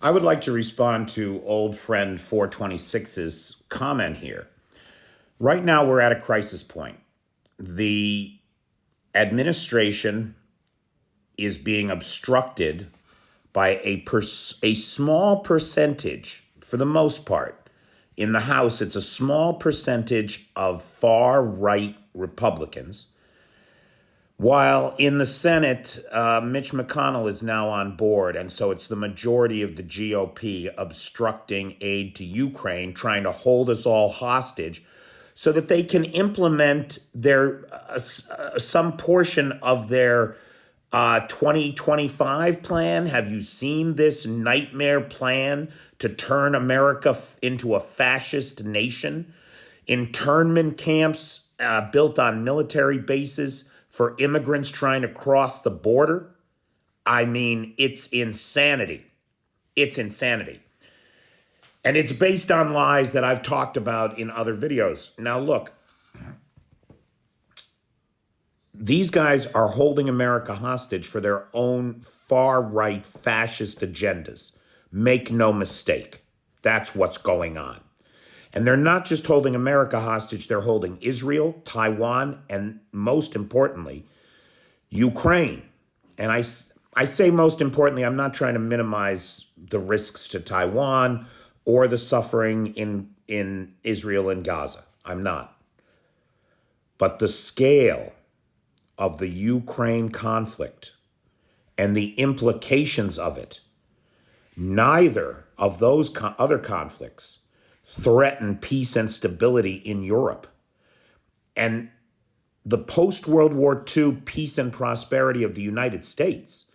I would like to respond to old friend 426's comment here. Right now, we're at a crisis point. The administration is being obstructed by a small percentage, for the most part. In the House, it's a small percentage of far right Republicans, while in the Senate, Mitch McConnell is now on board. And so it's the majority of the GOP obstructing aid to Ukraine, trying to hold us all hostage so that they can implement their some portion of their 2025 plan. Have you seen this nightmare plan to turn America into a fascist nation? Internment camps built on military bases for immigrants trying to cross the border. I mean, it's insanity. It's insanity. And it's based on lies that I've talked about in other videos. Now, look, these guys are holding America hostage for their own far-right fascist agendas. Make no mistake. That's what's going on. And they're not just holding America hostage, they're holding Israel, Taiwan, and most importantly, Ukraine. And I say most importantly, I'm not trying to minimize the risks to Taiwan or the suffering in Israel and Gaza. I'm not. But the scale of the Ukraine conflict and the implications of it, neither of those other conflicts threaten peace and stability in Europe. And the post-World War II peace and prosperity of the United States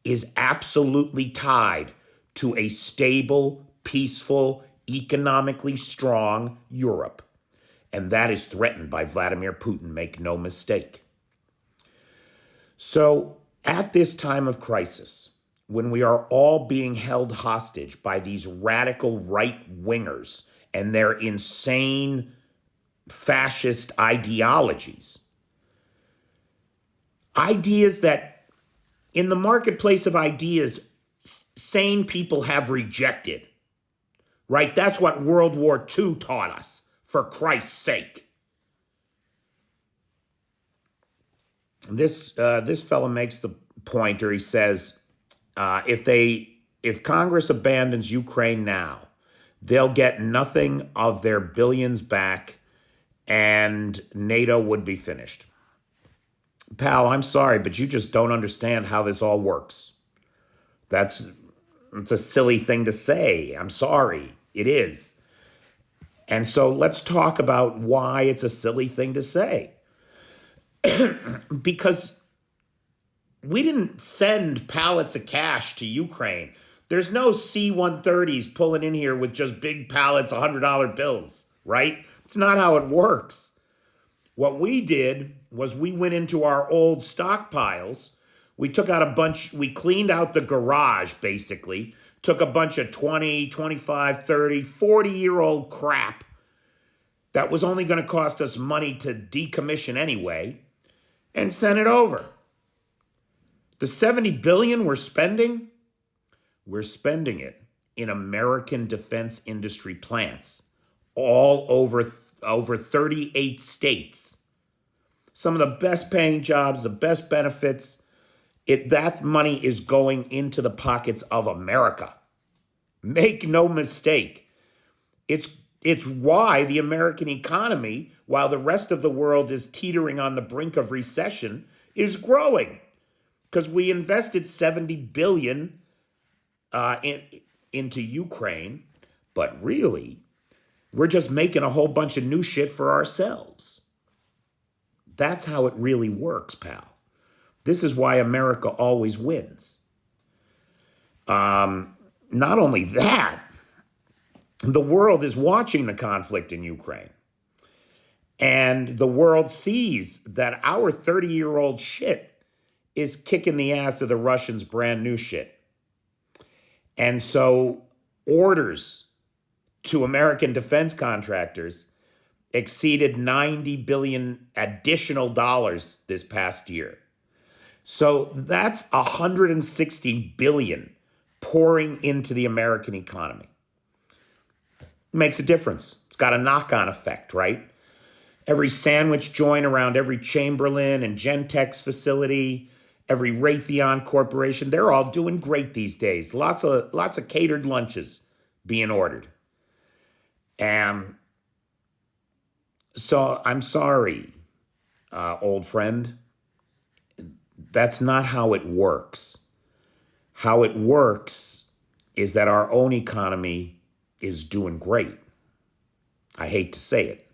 is absolutely tied to a stable, peaceful, economically strong Europe. And that is threatened by Vladimir Putin, make no mistake. So at this time of crisis, when we are all being held hostage by these radical right-wingers and their insane fascist ideologies, ideas that in the marketplace of ideas, sane people have rejected, right? That's what World War II taught us, for Christ's sake. This fellow makes the point, or he says, if Congress abandons Ukraine now, they'll get nothing of their billions back and NATO would be finished. Pal, I'm sorry, but you just don't understand how this all works. It's a silly thing to say. I'm sorry. It is. And so let's talk about why it's a silly thing to say. Because we didn't send pallets of cash to Ukraine. There's no C-130s pulling in here with just big pallets of $100 bills, right? It's not how it works. What we did was we went into our old stockpiles. We took out a bunch, we cleaned out the garage, basically, took a bunch of 20, 25, 30, 40-year-old crap that was only going to cost us money to decommission anyway, and sent it over. The $70 billion we're spending it in American defense industry plants all over 38 states. Some of the best paying jobs, the best benefits. That money is going into the pockets of America. Make no mistake. It's why the American economy, while the rest of the world is teetering on the brink of recession, is growing. Because we invested $70 billion into Ukraine, but really, we're just making a whole bunch of new shit for ourselves. That's how it really works, pal. This is why America always wins. Not only that, the world is watching the conflict in Ukraine. And the world sees that our 30-year-old shit is kicking the ass of the Russians' brand new shit. And so orders to American defense contractors exceeded $90 billion additional dollars this past year. So that's $160 billion pouring into the American economy. It makes a difference. It's got a knock-on effect, right? Every sandwich joint around every Chamberlain and Gentex facility, every Raytheon corporation, they're all doing great these days. Lots of catered lunches being ordered. And so I'm sorry, old friend. That's not how it works. How it works is that our own economy is doing great. I hate to say it,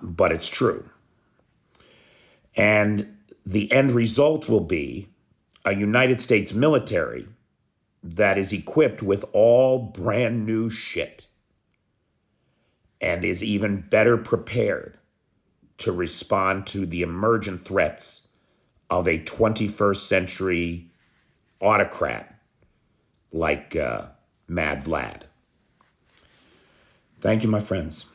but it's true. And the end result will be a United States military that is equipped with all brand new shit and is even better prepared to respond to the emergent threats of a 21st century autocrat like Mad Vlad. Thank you, my friends.